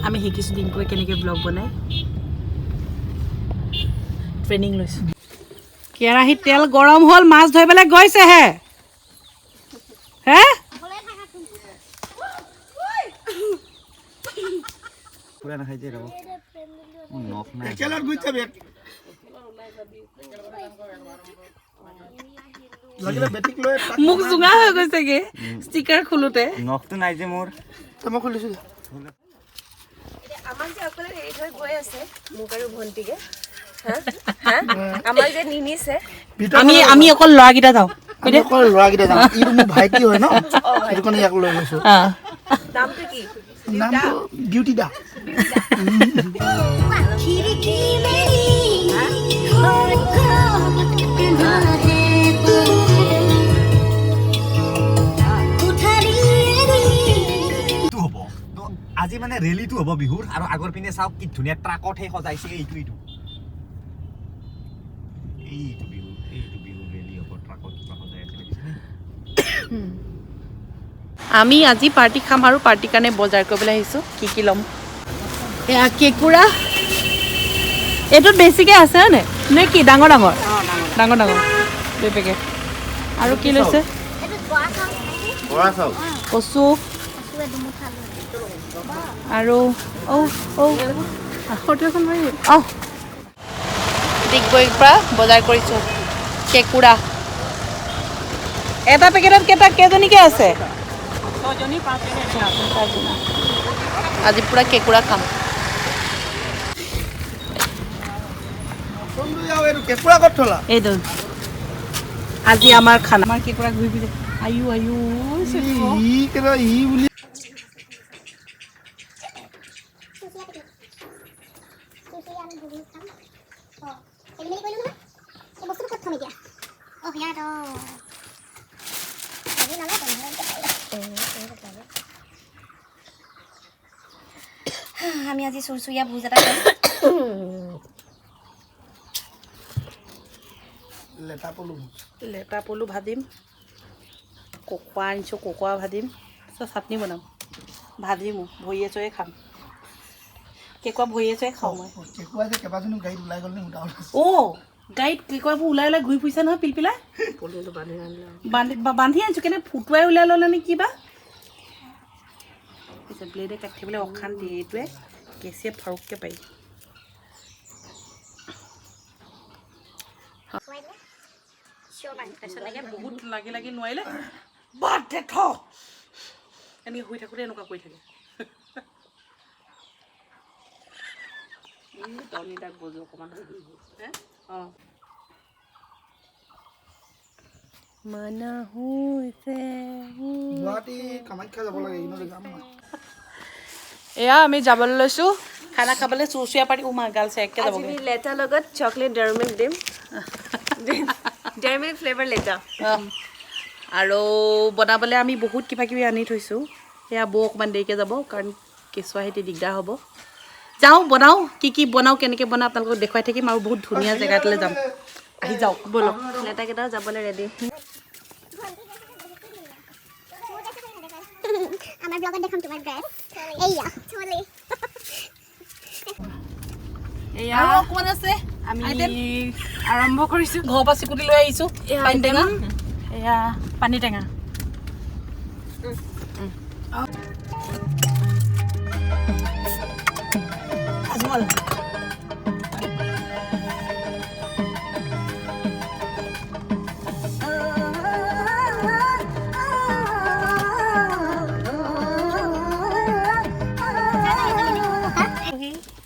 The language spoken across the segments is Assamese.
আমি শিকিছোঁ ডিম্পুৱে কেনেকৈ ব্লগ বনাই ট্ৰেইনিং লৈছোঁ কেৰাহীত তেল গৰম হ'ল মাছ ধৰিবলৈ গৈছেহে হে মুখ জোঙা হৈ গৈছেগে ষ্টিকাৰ খোলোতে নখটো নাই যে মোৰ মই খুলিছো আমাৰ যে অকলে হেৰি থৈ গৈ আছে মোক আৰু ভণ্টিকে আমাৰ যে নিনিছে আমি অকল ল'ৰাকেইটা যাওঁ অকল ল'ৰাকেইটা যাওঁ ইটো মোৰ ভাইটি হয় ন সেইটো কাৰণে ইয়াক লৈ গৈছো নামটো কি নামটো ডিউটি দা আজি মানে ৰেলীটো হ'ব বিহুৰ আৰু আগৰ পিনে চাওক কি ধুনীয়া ট্ৰাকত হে সজাইছে এইটো বিহু ৰেলী হ'ব ট্ৰাকত কিবা সজাই আছে আমি আজি পাৰ্টি খাম আৰু পাৰ্টিৰ কাৰণে বজাৰ কৰিবলৈ আহিছোঁ কি ল'ম এয়া কেঁকুৰা এইটোত বেছিকৈ আছে নে নে কি ডাঙৰ দুই পেকেট আৰু কি লৈছে কচু আৰু ডিগবৈৰ পৰা বজাৰ কৰিছোঁ কেঁকুৰা এটা পেকেটত কেইজনীকৈ আছে আজি পুৰা কেঁকুৰা খাম এইটো আজি আমাৰ খানা আমাৰ কেঁকুৰা ঘূৰি ফুৰিছে আমি আজি চুৰচুৰীয়া ভোজ এটা খাম লেটা পলু ভাজিম কুকুৰা আনিছোঁ কুকুৰা ভাজিম চাটনি বনাম ভাজিমো ভৰিয়ে চৰিয়ে খাম কেঁকুৰা ভৰিয়ে চৰিয়ে খাওঁ মই গাড়ীত কেঁকুৰাবোৰ ওলাই ঘূৰি ফুৰিছে নহয় পিলপিলাই বান্ধি আনিছোঁ কেনে ফুটুৱাই ওলাই ল'লে নে কিবা পিছত ব্লেডে কাটি থাকিবলৈ অশান্তি এইটোৱে কেঁচিয়ে ফাৰুককৈ পাৰি বহুত লাগি নোৱাৰিলে বাদ দে থ এনেকৈ শুই থাকোঁতে এনেকুৱা কৰি থাকে তাক বজো অকণমান মনা হৈছে এয়া আমি যাবলৈ লৈছোঁ খানা খাবলৈ চুৰচুৰীয়া পাৰ্টি গাৰ্লছ একে যাব লেটাৰ লগত চকলেট ডেয়াৰী মিল্ক দিম ডেয়াৰী মিল্ক ফ্লেভাৰ লেটাৰ আৰু বনাবলৈ আমি বহুত কিবা কিবি আনি থৈছোঁ সেয়া বৌ অকণমান দেৰিকৈ যাব কাৰণ কেঁচুৱা খেতি দিগদাৰ হ'ব যাওঁ বনাওঁ কি বনাওঁ কেনেকৈ বনাওঁ আপোনালোকক দেখুৱাই থাকিম আৰু বহুত ধুনীয়া জেগা এটালৈ যাম আহি যাওক ব'লক লেটাৰকেইটাও যাবলৈ ৰেডি আমাৰ ব্লগত দেখাম তোমাৰ ড্ৰেছ এইয়া চলে এয়া অকণমান আছে আমি আৰম্ভ কৰিছোঁ ঘৰৰ পৰা চিকুটি লৈ আহিছোঁ পানী টেঙা এয়া পানী টেঙা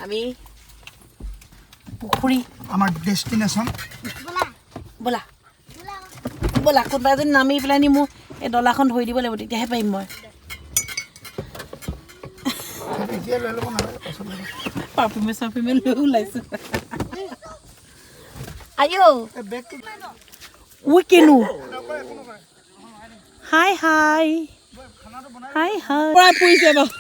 আমি পুখুৰী আমাৰ ডেষ্টিনেশ্যন ব'লা কোনোবা এজনী নামি পেলাই নি মোক এই ডলাখন ধৰি দিব লাগিব তেতিয়াহে পাৰিম মই পাৰফিউমে লৈ ওলাইছোঁ আইঅ' ঐ কেনো হাই পৰা পৰিছে বাৰু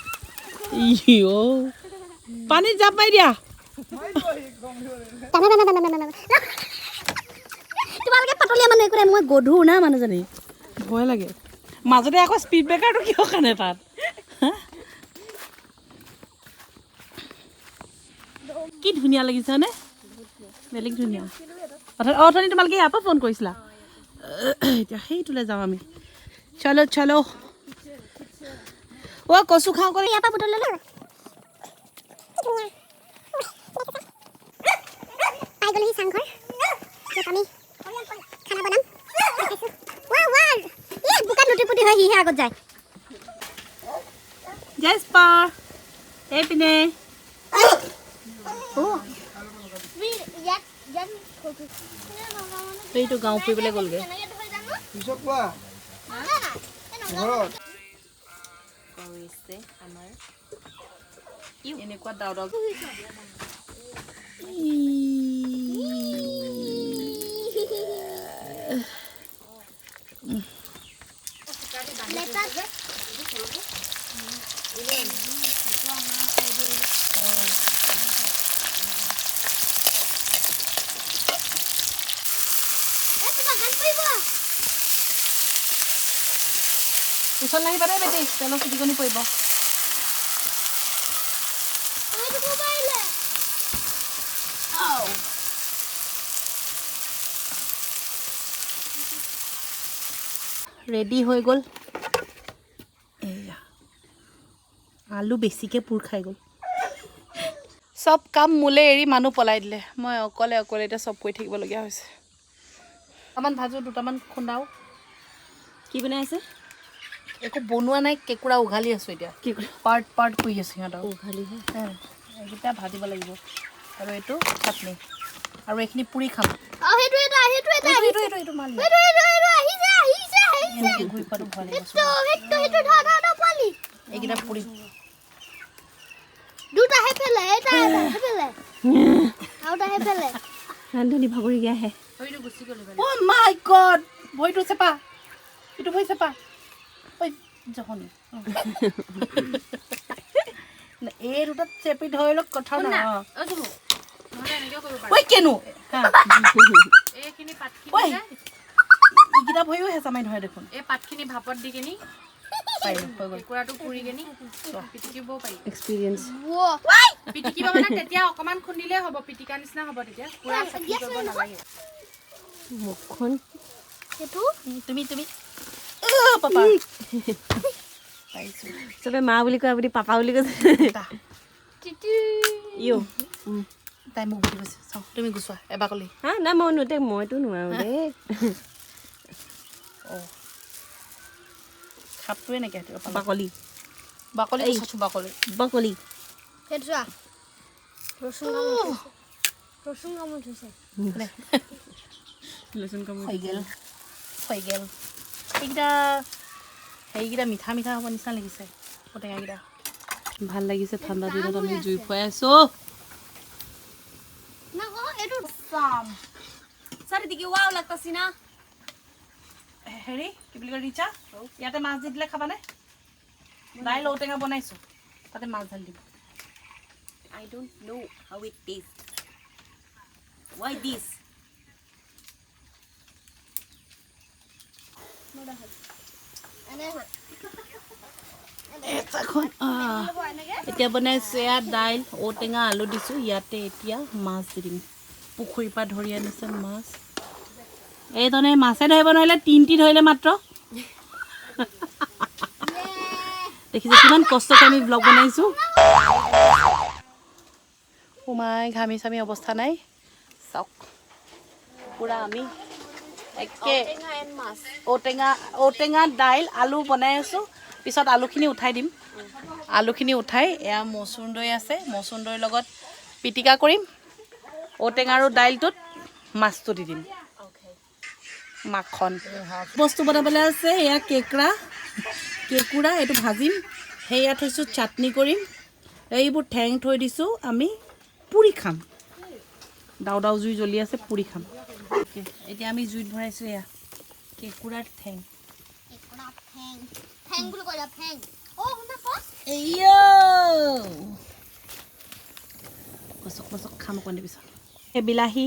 পানীত জাপ মাৰি দিয়া তোমালোকে পাতলীয়া মানুহ একো মই গধুৰ না মানুহজনী ভয় লাগে মাজতে আকৌ স্পীড ব্ৰেকাৰটো কিয় কাৰণে তাত কি ধুনীয়া লাগিছে হয়নে বেলেগ ধুনীয়া অথনি তোমালোকে ইয়াৰ পৰা ফোন কৰিছিলা এতিয়া সেইটোলৈ যাওঁ আমি চলো চলো অ কচু খাওঁ কৰি ইয়াৰ পৰা বুটল ল'লো পাই গ'লোহি চাংঘৰ য'ত আমি খানা বনাম বোকাত লুটি-পুটি হৈ সিহে আগত যায় জেস্পাৰ এইপিনে সেইটো গাঁও ফুৰিবলৈ গ'লগৈ পিছত কোৱা ঘৰত কৰিছে আমাৰ এনেকুৱা ডাউ ডাউ পিছত নাহিবা দেই বেটি তেলৰ চিটিকনি পৰিব ৰেডি হৈ গ'ল এয়া আলু বেছিকৈ পুৰ খাই গ'ল চব কাম মোলে এৰি মানুহ পলাই দিলে মই অকলে এতিয়া চব কৰি থাকিবলগীয়া হৈছে দুটামান ভাজো দুটামান খুন্দাও কি বনাই আছে একো বনোৱা নাই কেঁকুৰা উঘালি আছোঁ এতিয়া পাৰ্ট কৰি আছোঁ সিহঁতক উঘালিহে এইকেইটা ভাজিব লাগিব আৰু এইটো চাটনি আৰু এইখিনি পুৰি খাম এনেকৈ ঘূৰি খোৱাটো ভয় লাগিব এইকেইটা পুৰি ৰান্ধনি ভাগৰি গিয়াহে অ' মাই গড ভৰিটো চেপা এইটো ভৰি চেপা ঐ জহনি এই দুটাত চেপি ধৰি লওক কথা নাই ঐ কেনো এইকেইটা ভৰিও হেঁচা মাৰি ধৰে দেখোন এই পাতখিনি ভাপত দি কিনি কুকুৰাটো পুৰি কিনি পিটিকিব পাৰি এক্সপিৰিয়েঞ্চ পিটিকিব মানে তেতিয়া অকণমান খুন্দিলেই হ'ব পিটিকা নিচিনা হ'ব তেতিয়া পুৰা চাকি কৰিব নালাগে মুখখন তুমি পাপা চবে মা বুলি কয় আপুনি পাপা বুলি কৈছে তাই মোক বুজি কৈছে চাওঁ তুমি গুচোৱা এবাৰ ক'লি হা না মইতো নোৱাৰোঁ দেই অঁ খাপটোৱে নাইকিয়া বাকলি বাকলি গুচাইছোঁ বাকলি হৈ গ'ল সেইকেইটা মিঠা মিঠা হ'ব নিচিনা লাগিছে ঔটেঙাকেইটা ভাল লাগিছে ঠাণ্ডা দিনত আমি জুই ফুৱাই আছোঁ হেৰি কি বুলি কয় ৰিচা ইয়াতে মাছ দি দিলে খাবানে দাইল ঔটেঙা বনাইছোঁ তাতে মাছ ঢালি দিম I don't know how it tastes. Why this? এতিয়া বনাইছোঁ ইয়াত দাইল ঔটেঙা আলু দিছোঁ ইয়াতে এতিয়া মাছ দি দিম পুখুৰীৰ পৰা ধৰি আনিছে মাছ এইধৰণে মাছে ধৰিব নোৱাৰিলে তিনটি ধৰিলে মাত্ৰ দেখিছে কিমান কষ্ট কৰি আমি ব্লগ বনাইছোঁ সোমাই ঘামি চামি অৱস্থা নাই চাওক পূৰা আমি একে ঔটেঙা দাইল আলু বনাই আছোঁ পিছত আলুখিনি উঠাই দিম আলুখিনি উঠাই এয়া মচুৰ দৈ আছে মচুৰ দৈৰ লগত পিটিকা কৰিম ঔটেঙা আৰু দাইলটোত মাছটো দি দিম মাখন বস্তু বনাবলৈ আছে এয়া কেঁকুৰা এইটো ভাজিম সেয়া থৈছোঁ চাটনি কৰিম এইবোৰ ঠেং থৈ দিছোঁ আমি পুৰি খাম ডাউ জুই জ্বলি আছে পুৰি খাম এতিয়া আমি জুইত ভৰাইছোঁ এয়া কেঁকুৰাৰ ঠেং কচক খাম অকণ পিছত এই বিলাহী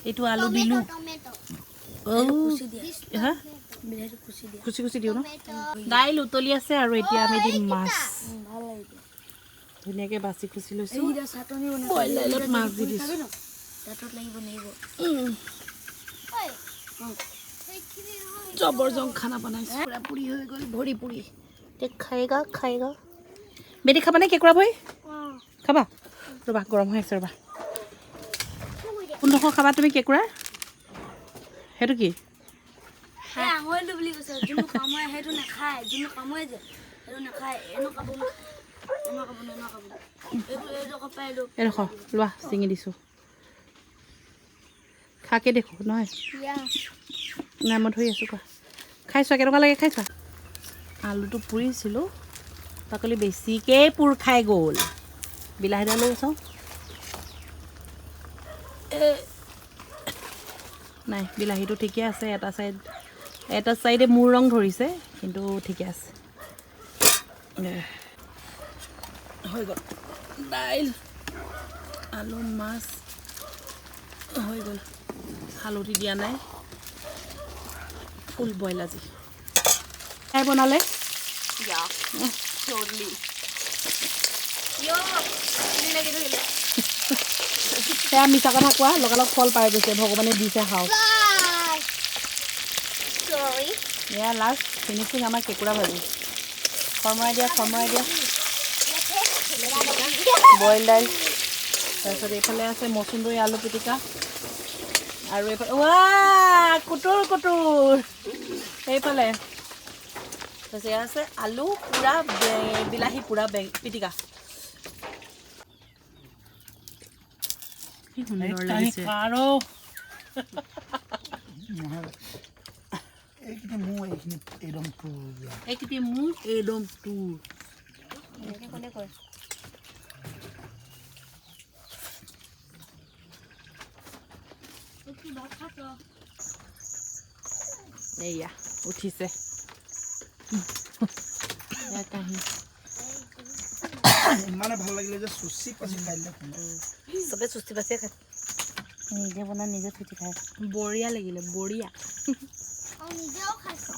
এইটো আলু দিলোঁ খুচি দিওঁ ন দাইল উতলি আছে আৰু এতিয়া আমি দিম মাছ ধুনীয়াকৈ বাছি খুচি লৈছোঁ এইকেইটা চাটনি বনাইছোঁ বইল দাইলত মাছ দি দিছোঁ দাঁতত লাগিব লাগিব জবৰজং খানা বনাইছোঁ পুৰা পুৰি হৈ গ'ল ভৰি পুৰি এতিয়া খাইগা বেটি খাবানে কেঁকুৰা ভৰি খাবা ৰ'বা গৰম হৈ আছে ৰ'বা কোনডোখৰ খাবা তুমি কেঁকুৰা সেইটো কি আঙুলিটো বুলি কৈছে যোনটো কামুৰে সেইটো নাখায় যোনটো কামুৰে যে সেইটো নাখায় এনে খাব এডোখৰ লোৱা ছিঙি দিছোঁ খাকে দেখোঁ নহয় নাই মই ধৰি আছোঁ কোৱা খাই চোৱা কেনেকুৱা লাগে খাই চোৱা আলুটো পুৰিছিলোঁ বাকলি বেছিকৈ পুৰ খাই গ'ল বিলাহীডাল লৈ চাওঁ নাই বিলাহীটো ঠিকে আছে এটা চাইডে মূৰ ৰং ধৰিছে কিন্তু ঠিকে আছে হৈ গ'ল দাইল আলু মাছ হৈ গ'ল হালধি দিয়া নাই ফুল বইল আজি খাই বনালে সেয়া মিছা কথা কোৱা লগালগ ফল পাই গৈছে ভগৱানে দিছে খাওক এয়া লাষ্ট ফিনিচিং আমাৰ কেঁকুৰা ভাজি খৰমৰাই দিয়া বইল দাইল তাৰপিছত এইফালে আছে মচুন্দৰী আলু পিটিকা আৰু এইফালে কুটুৰ এইফালে তাৰপিছত এয়া আছে আলু পুৰা বিলাহী পুৰা পিটিকা কি সুন্দৰ লাগিছে আৰু এইখিনি মোৰ এইখিনি একদম টুৰ এইখিনি মোৰ একদম টুৰ কোনে কয় এয়া উঠিছে ইমানে ভাল লাগিলে যে চুচি পাচি খাই দিলে চবে চুচি বাচিয়ে খায় নিজে বনাই নিজে চুটি খাই বঢ়িয়া লাগিলে বঢ়িয়া নিজেও খাইছোঁ